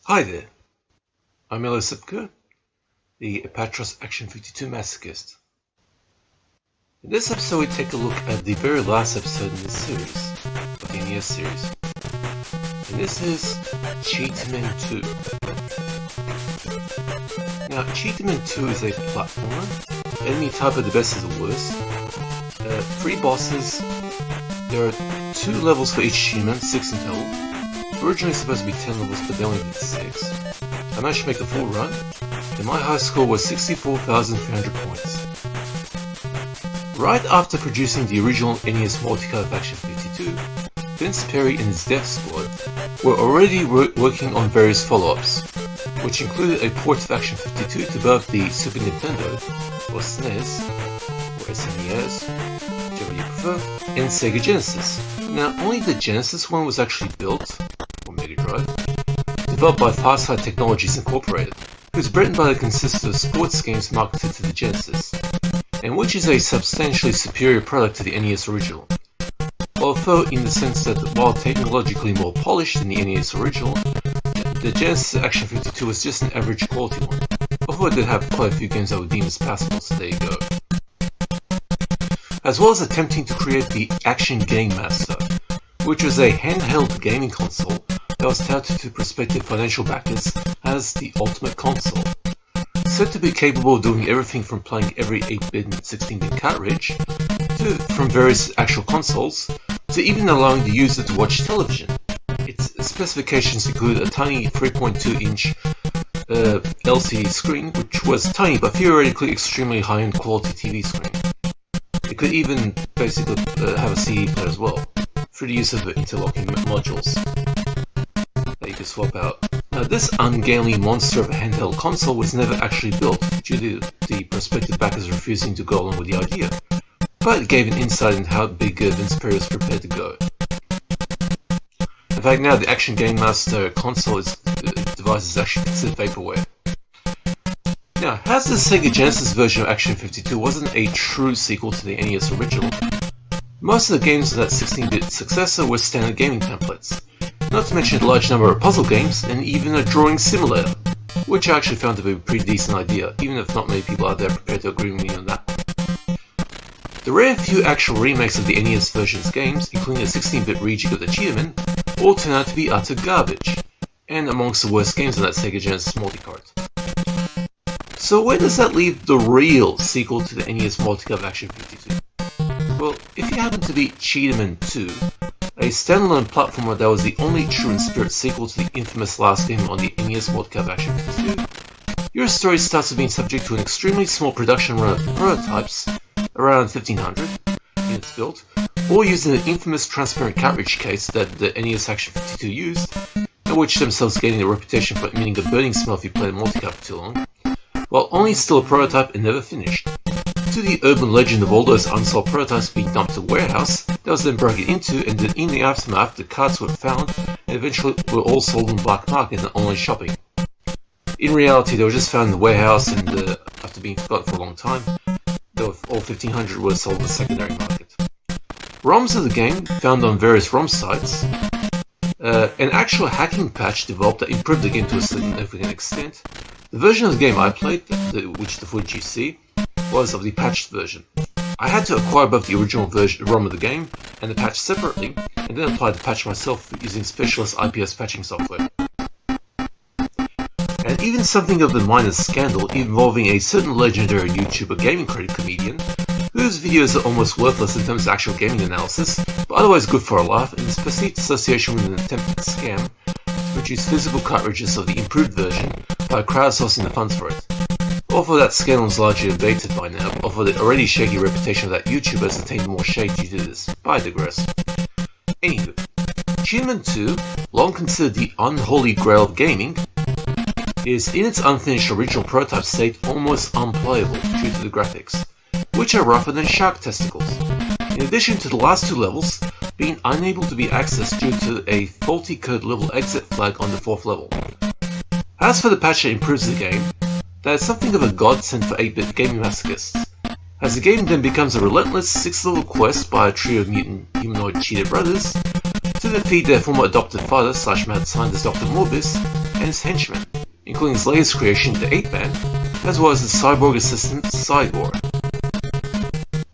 Hi there, I'm Masochist, the Apatros Action 52 Masochist. In this episode we take a look at the very last episode in this series, of the NES series. And this is Cheetahmen 2. Now, Cheetahmen 2 is a platformer. Enemy type of the best is the worst. 3 bosses. There are 2 levels for each achievement, 6 in total. Originally supposed to be 10 levels, but they only did 6. I managed to make a full run, and my high score was 64,300 points. Right after producing the original NES multicolor of Action 52, Vince Perry and his dev squad were already working on various follow-ups, which included a port of Action 52 to both the Super Nintendo, or SNES, or SNES, whichever you prefer, and Sega Genesis. Now, only the Genesis one was actually built, or Mega Drive, developed by Farside Technologies Incorporated, whose bread and butter consisted of sports games marketed to the Genesis, and which is a substantially superior product to the NES original. Although in the sense that while technologically more polished than the NES original, the Genesis Action 52 was just an average quality one, although it did have quite a few games that were deemed as passable, so there you go. As well as attempting to create the Action Game Master, which was a handheld gaming console that was touted to prospective financial backers as the ultimate console. Said to be capable of doing everything from playing every 8-bit and 16-bit cartridge, from various actual consoles, to even allowing the user to watch television. Its specifications include a tiny 3.2-inch LCD screen, which was tiny but theoretically extremely high-end quality TV screen. It could even basically have a CD player as well, through the use of the interlocking modules that you could swap out. Now, this ungainly monster of a handheld console was never actually built due to the prospective backers refusing to go along with the idea, but it gave an insight into how big Vince Perry was prepared to go. In fact, now the Action Game Master console device is actually considered vaporware. Now, as the Sega Genesis version of Action 52 wasn't a true sequel to the NES original, most of the games of that 16-bit successor were standard gaming templates, not to mention a large number of puzzle games and even a drawing simulator, which I actually found to be a pretty decent idea, even if not many people out there prepared to agree with me on that. The rare few actual remakes of the NES version's games, including a 16-bit rejig of the Cheetahmen, all turned out to be utter garbage, and amongst the worst games on that Sega Genesis multicart. So where does that leave the real sequel to the NES multicolor of Action 52? Well, if you happen to be Cheetahmen 2, a standalone platformer that was the only true in spirit sequel to the infamous last game on the NES multicolor of Action 52, your story starts with being subject to an extremely small production run of prototypes, around 1500 units built, all using the infamous transparent cartridge case that the NES Action 52 used, and which themselves gaining a reputation for emitting a burning smell if you played multicolor for too long, while only still a prototype and never finished, to the urban legend of all those unsold prototypes being dumped to a warehouse that was then broken into, and then in the aftermath the carts were found and eventually were all sold on the black market and online shopping. In reality, they were just found in the warehouse, and after being forgotten for a long time, all 1500 were sold on the secondary market. ROMs of the game, found on various ROM sites, an actual hacking patch developed that improved the game to a significant extent. The version of the game I played, which the footage you see, was of the patched version. I had to acquire both the original ROM of the game and the patch separately, and then apply the patch myself using specialist IPS patching software. And even something of the minor scandal involving a certain legendary YouTuber gaming critic comedian, whose videos are almost worthless in terms of actual gaming analysis, but otherwise good for a laugh, and is perceived association with an attempted scam to produce physical cartridges of the improved version by crowdsourcing the funds for it. Although that scandal is largely abated by now, although the already shaky reputation of that YouTuber has attained more shade due to this, but I digress. Anywho, Cheetahmen 2, long considered the unholy grail of gaming, is in its unfinished original prototype state almost unplayable due to the graphics, which are rougher than shark testicles, in addition to the last 2 levels being unable to be accessed due to a faulty code level exit flag on the 4th level. As for the patch that improves the game, that is something of a godsend for 8-bit gaming masochists, as the game then becomes a relentless 6-level quest by a trio of mutant humanoid cheetah brothers to defeat their former adopted father / mad scientist Dr. Morbus and his henchmen, including his latest creation, the 8-Man, as well as his cyborg assistant, Cygor.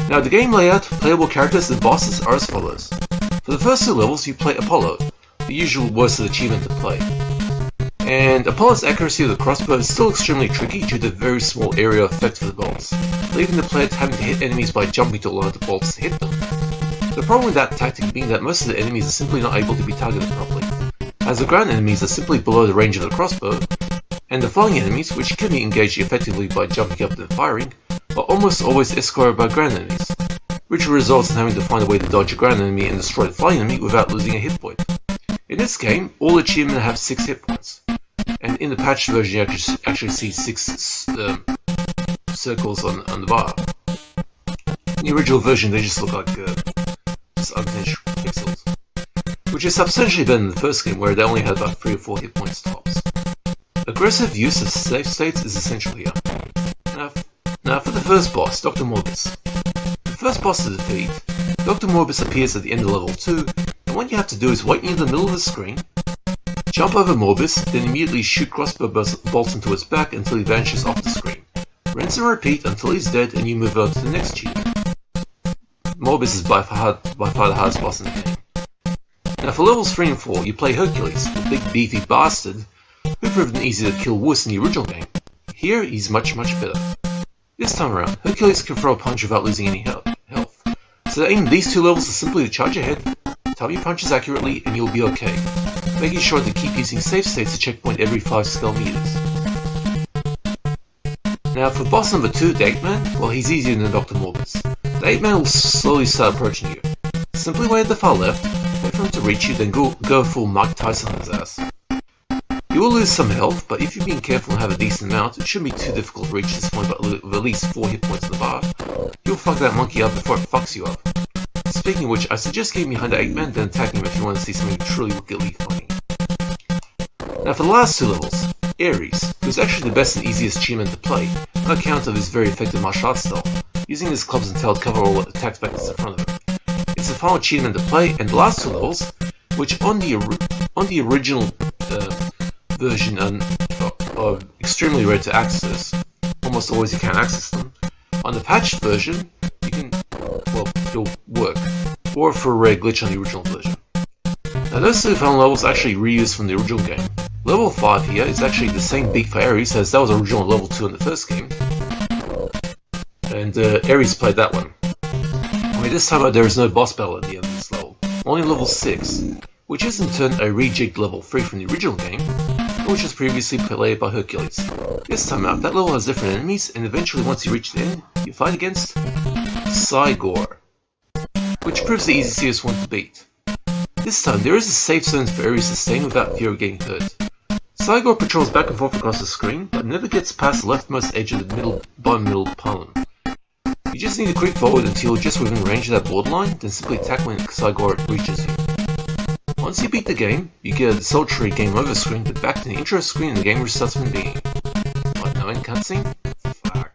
Now, the game layout, playable characters, and bosses are as follows. For the first 2 levels, you play Apollo, the usual worsted achievement to play. And Apollo's accuracy of the crossbow is still extremely tricky due to the very small area effect of the bolts, leaving the player having to hit enemies by jumping to line the bolts to hit them. The problem with that tactic being that most of the enemies are simply not able to be targeted properly, as the ground enemies are simply below the range of the crossbow, and the flying enemies, which can be engaged effectively by jumping up and firing, are almost always escorted by ground enemies, which results in having to find a way to dodge a ground enemy and destroy the flying enemy without losing a hit point. In this game, all achievements have 6 hit points, and in the patched version you actually see 6 circles on the bar. In the original version they just look like just unfinished pixels, which is substantially better than the first game where they only had about 3 or 4 hit points tops. Aggressive use of save states is essential here. Now for the first boss, Dr. Morbus. The first boss to defeat, Dr. Morbus appears at the end of level 2, and what you have to do is wait near the middle of the screen, jump over Morbus, then immediately shoot crossbow bolts into his back until he vanishes off the screen. Rinse and repeat until he's dead and you move on to the next achievement. Morbus is by far the hardest boss in the game. Now for levels 3 and 4, you play Hercules, the big beefy bastard who proved easy to kill worse in the original game. Here he's much better. This time around, Hercules can throw a punch without losing any health. So the aim of these 2 levels is simply to charge ahead, time your punches accurately, and you'll be okay, making sure to keep using save states to checkpoint every 5 spell meters. Now for boss number 2, the 8-Man, well he's easier than Dr. Morbus. The 8-Man will slowly start approaching you. Simply wait at the far left, wait for him to reach you, then go full Mike Tyson on his ass. You will lose some health, but if you're being careful and have a decent amount, it shouldn't be too difficult to reach this point with at least 4 hit points in the bar. You'll fuck that monkey up before it fucks you up. Speaking of which, I suggest getting behind the 8-Man, then attacking him if you want to see something truly wickedly funny. Now for the last 2 levels, Ares, who's actually the best and easiest achievement to play, on account of his very effective martial arts style, using his clubs and tail to cover all attacks back in front of him. It's the final achievement to play, and the last 2 levels, which on the original version are extremely rare to access, almost always you can't access them. On the patched version, you can, well, it'll work, or for a rare glitch on the original version. Now those 2 final levels are actually reused from the original game. Level 5 here is actually the same beat for Ares as that was original level 2 in the first game, and Ares played that one. Only this time there is no boss battle at the end of this level, only level 6, which is in turn a rejigged level 3 from the original game, which was previously played by Hercules. This time out, that level has different enemies, and eventually once you reach the end, you fight against Cygor, which proves the easiest one to beat. This time, there is a safe zone for Ares to stay in without fear of getting hurt. Cygor patrols back and forth across the screen, but never gets past the leftmost edge of the bottom middle column. You just need to creep forward until you're just within range of that borderline, then simply attack when Cygor reaches you. Once you beat the game, you get a sultry game over screen, but back to the intro screen and the game restarts from the beginning. What, no end cutscene? Fuck.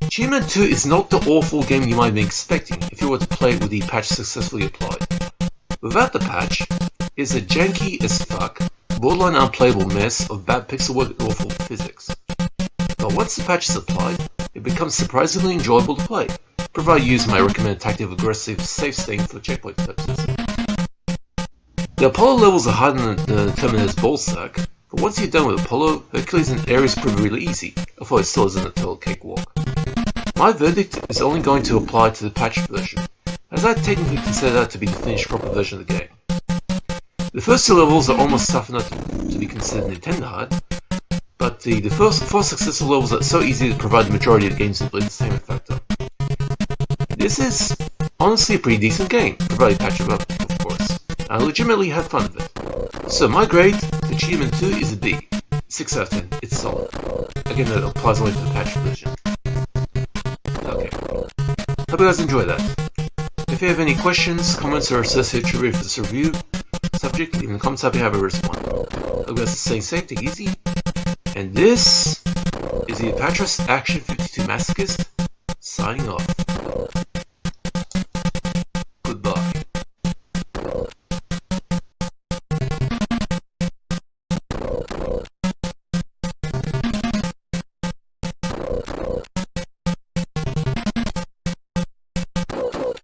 Cheetahmen 2 is not the awful game you might have been expecting if you were to play it with the patch successfully applied. Without the patch, it's a janky as fuck, borderline unplayable mess of bad pixel work and awful physics. But once the patch is applied, it becomes surprisingly enjoyable to play, provided you use my recommended tactic of aggressive safe staying for checkpoint purposes. The Apollo levels are harder than Terminator's ballsack, but once you're done with Apollo, Hercules and Ares prove really easy, although it still isn't a total cakewalk. My verdict is only going to apply to the patched version, as I technically consider that to be the finished proper version of the game. The first 2 levels are almost tough enough to be considered Nintendo hard, but the first 4 successful levels are so easy to provide the majority of the game's entertainment factor. This is honestly a pretty decent game, provided patch it up, of course. I legitimately had fun with it. So my grade for Cheetahmen 2 is a B. 6 out of 10, it's solid. Again, that applies only to the patched version. Okay. Hope you guys enjoy that. If you have any questions, comments, or associated trivia for this review subject, leave in the comments, I'll be happy to respond. Hope you guys are staying safe, take it easy. And this is the Apatros Action 52 Masochist, signing off.